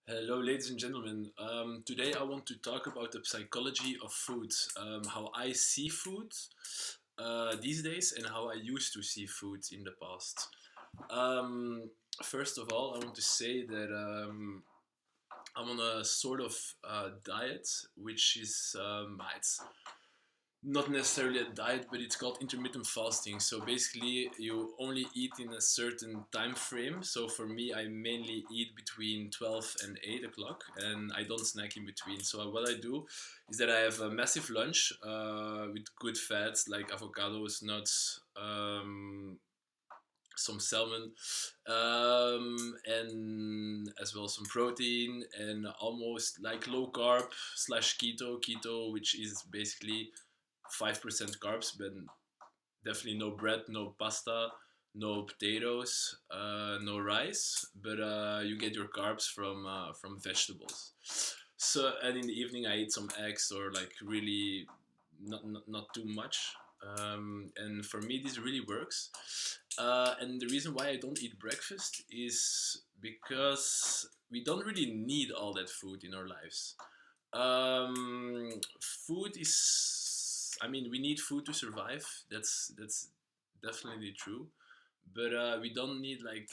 Hello, ladies and gentlemen. Today I want to talk about the psychology of food, how I see food these days, and how I used to see food in the past. Um, First of all, I want to say that I'm on a sort of diet, which is it's not necessarily a diet, but it's called intermittent fasting. So basically, you only eat in a certain time frame. So for me, I mainly eat between 12 and 8 o'clock, and I don't snack in between. So what I do is that I have a massive lunch with good fats like avocados, nuts, some salmon, and as well some protein, and almost like low carb slash keto, which is basically 5% carbs, but definitely no bread, no pasta, no potatoes, no rice, but you get your carbs from vegetables. So and in the evening I eat some eggs or like really not too much. And for me this really works. And the reason why I don't eat breakfast is because we don't really need all that food in our lives. Food is. I mean, we need food to survive. That's definitely true. But we don't need like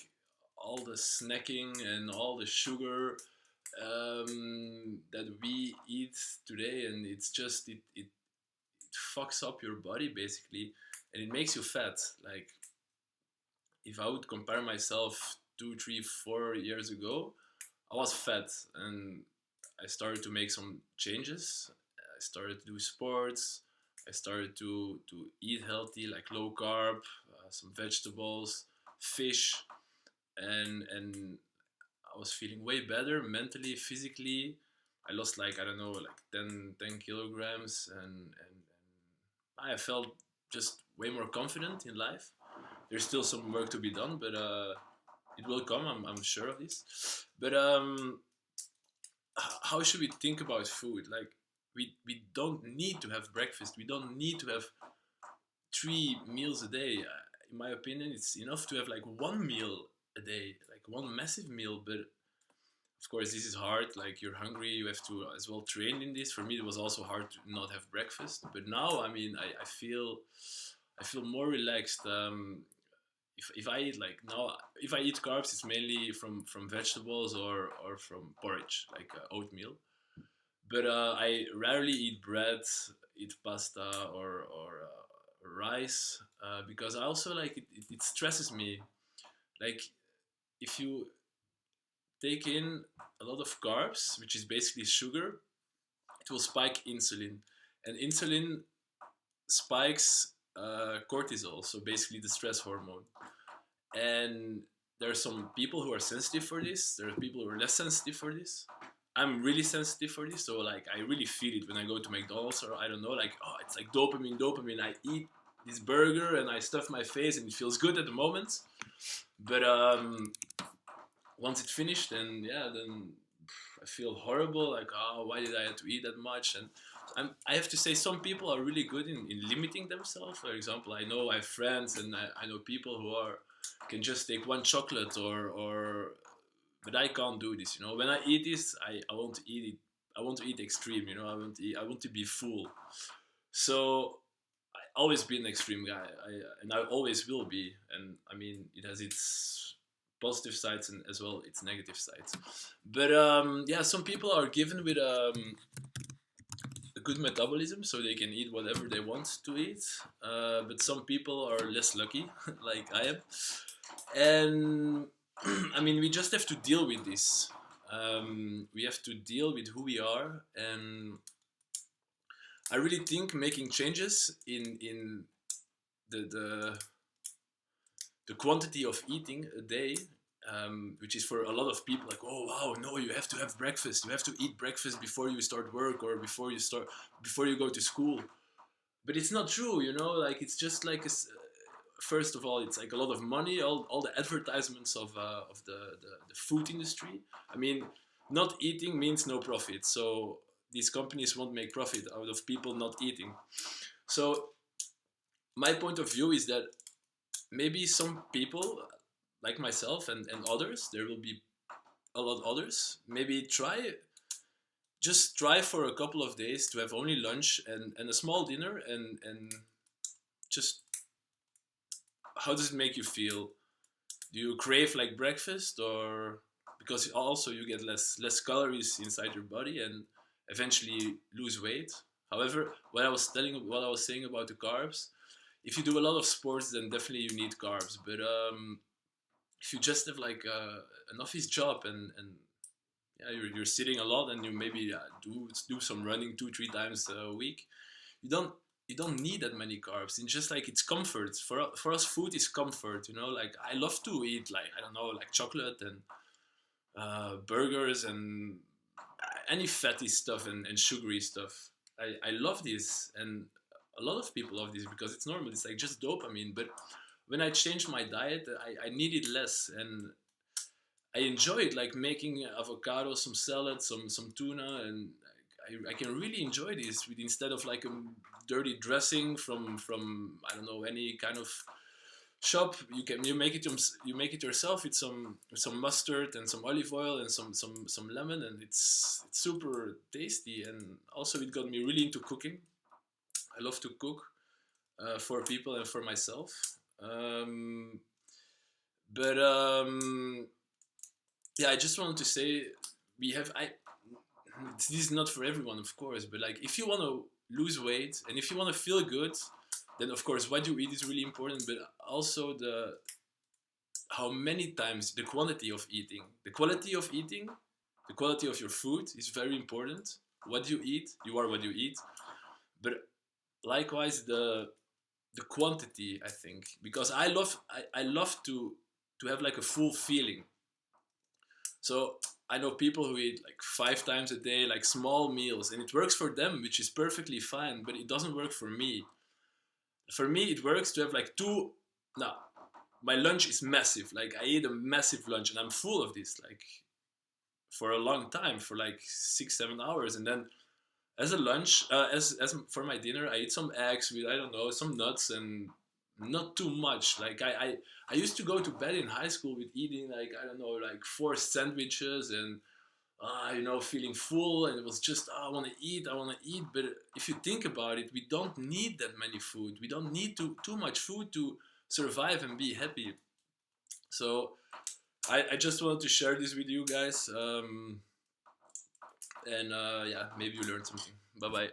all the snacking and all the sugar that we eat today, and it's just it fucks up your body basically, and it makes you fat. Like if I would compare myself 2, 3, 4 years ago, I was fat and I started to make some changes. I started to do sports. I started to eat healthy, like low carb, some vegetables, fish, and I was feeling way better mentally, physically. I lost like I don't know, like 10 kilograms, and I felt just way more confident in life. There's still some work to be done, but it will come. I'm sure of this. But how should we think about food? Like we don't need to have breakfast. We don't need to have 3 meals a day. In my opinion, it's enough to have like one meal a day, like one massive meal. But of course, this is hard. Like you're hungry, you have to as well train in this. For me, it was also hard to not have breakfast. But now, I mean, I feel more relaxed. If I eat like now, if I eat carbs, it's mainly from vegetables or from porridge, like oatmeal. But I rarely eat bread, eat pasta or rice because I also like it stresses me. Like if you take in a lot of carbs, which is basically sugar, it will spike insulin, and insulin spikes cortisol, so basically the stress hormone. And there are some people who are sensitive for this. There are people who are less sensitive for this. I'm really sensitive for this, so like I really feel it when I go to McDonald's or I don't know, like oh, it's like dopamine. I eat this burger and I stuff my face and it feels good at the moment, but once it's finished, then yeah, then I feel horrible. Like oh, why did I have to eat that much? And I have to say, some people are really good in limiting themselves. For example, I have friends and I know people who are can just take one chocolate or but I can't do this. You know, when I eat this, I want to eat it. I want to eat extreme. You know, I want to be full. So I always been an extreme guy. And I always will be. And I mean, it has its positive sides and as well its negative sides. But yeah, some people are given with a good metabolism, so they can eat whatever they want to eat. But some people are less lucky, like I am. And I mean, we just have to deal with this. We have to deal with who we are, and I really think making changes in the the quantity of eating a day, which is for a lot of people like, oh wow, no, you have to have breakfast. You have to eat breakfast before you start work or before you go to school. But it's not true, you know. Like it's just like first of all, it's like a lot of money. All the advertisements of the food industry. I mean, not eating means no profit. So these companies won't make profit out of people not eating. So my point of view is that maybe some people like myself and others, there will be a lot others. Maybe just try for a couple of days to have only lunch and a small dinner, and just how does it make you feel? Do you crave like breakfast, or because also you get less calories inside your body and eventually lose weight? However, what I was saying about the carbs, if you do a lot of sports, then definitely you need carbs. But if you just have like an office job, and yeah, you're sitting a lot, and you maybe do some running 2 3 times a week, you don't need that many carbs. It's just like it's comfort. For us, food is comfort. Like I love to eat, like, I don't know, like chocolate and burgers and any fatty stuff and sugary stuff. I love this, and a lot of people love this because it's normal. It's like just dopamine. But when I changed my diet, I needed less, and I enjoyed like making avocado, some salad, some tuna, and I can really enjoy this with, instead of like a dirty dressing from I don't know, any kind of shop. You make it yourself with some mustard and some olive oil and some lemon, and it's super tasty. And also it got me really into cooking. I love to cook for people and for myself. Um, but yeah, I just wanted to say, we have I this is not for everyone, of course, but like if you want to lose weight and if you want to feel good, then of course what you eat is really important, but also the how many times, the quantity of eating, the quality of eating, the quality of your food is very important. What you eat, you are what you eat, but likewise the quantity, I think, because I love to have like a full feeling. So I know people who eat like 5 times a day, like small meals, and it works for them, which is perfectly fine. But it doesn't work for me. For me, it works to have like two. Now, my lunch is massive. Like I eat a massive lunch, and I'm full of this, like for a long time, for like 6 7 hours, and then as a lunch, as for my dinner, I eat some eggs with, I don't know, some nuts, and not too much. Like I used to go to bed in high school with eating like, I don't know, like 4 sandwiches, and feeling full, and it was just, I want to eat, I want to eat. But if you think about it, we don't need that many food. We don't need too much food to survive and be happy. So I just wanted to share this with you guys, and yeah, maybe you learned something. Bye bye.